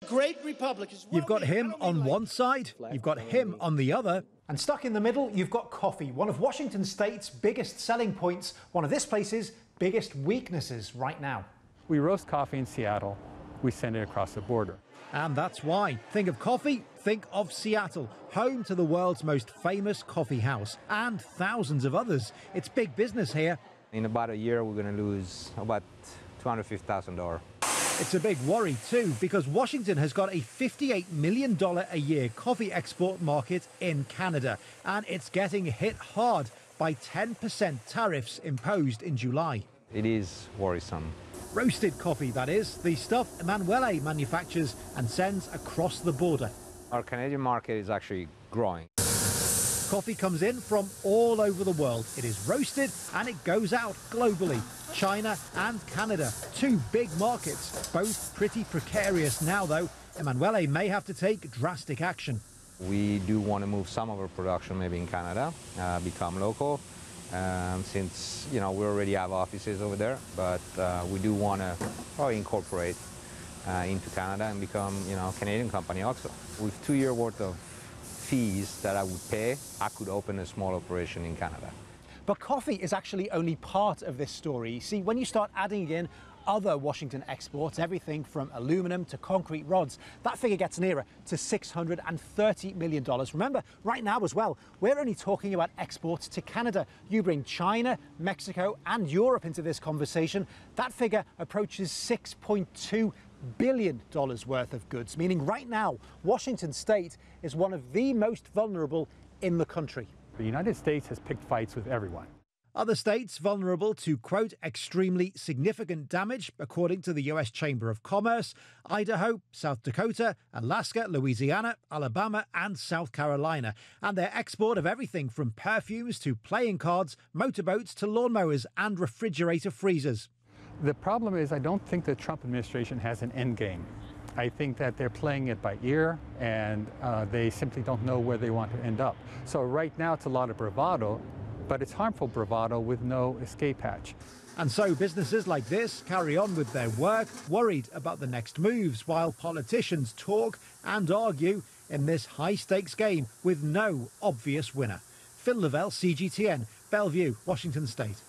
Great republic. You've got him on one side, you've got him on the other. And stuck in the middle, you've got coffee, one of Washington State's biggest selling points, one of this place's biggest weaknesses right now. We roast coffee in Seattle, we send it across the border. And that's why. Think of coffee, think of Seattle, home to the world's most famous coffee house, and thousands of others. It's big business here. In about a year, we're going to lose about $250,000. It's a big worry too, because Washington has got a $58 million a year coffee export market in Canada, and it's getting hit hard by 10% tariffs imposed in July. It is worrisome. Roasted coffee, that is, the stuff Emanuele manufactures and sends across the border. Our Canadian market is actually growing. Coffee comes in from all over the world. It is roasted and it goes out globally. China and Canada, two big markets, both pretty precarious now though. Emanuele may have to take drastic action. We do want to move some of our production maybe in Canada, become local, since we already have offices over there, but we do want to probably incorporate into Canada and become Canadian company also. With 2 years worth of fees that I would pay, I could open a small operation in Canada. But coffee is actually only part of this story. See, when you start adding in other Washington exports, everything from aluminum to concrete rods, that figure gets nearer to $630 million. Remember, right now as well, we're only talking about exports to Canada. You bring China, Mexico and Europe into this conversation, that figure approaches $6.2 billion worth of goods, meaning right now, Washington State is one of the most vulnerable in the country. The United States has picked fights with everyone. Other states vulnerable to, quote, extremely significant damage, according to the US Chamber of Commerce: Idaho, South Dakota, Alaska, Louisiana, Alabama and South Carolina. And their export of everything from perfumes to playing cards, motorboats to lawnmowers and refrigerator freezers. The problem is I don't think the Trump administration has an end game. I think that they're playing it by ear and they simply don't know where they want to end up. So right now it's a lot of bravado, but it's harmful bravado with no escape hatch. And so businesses like this carry on with their work, worried about the next moves, while politicians talk and argue in this high-stakes game with no obvious winner. Phil Lavelle, CGTN, Bellevue, Washington State.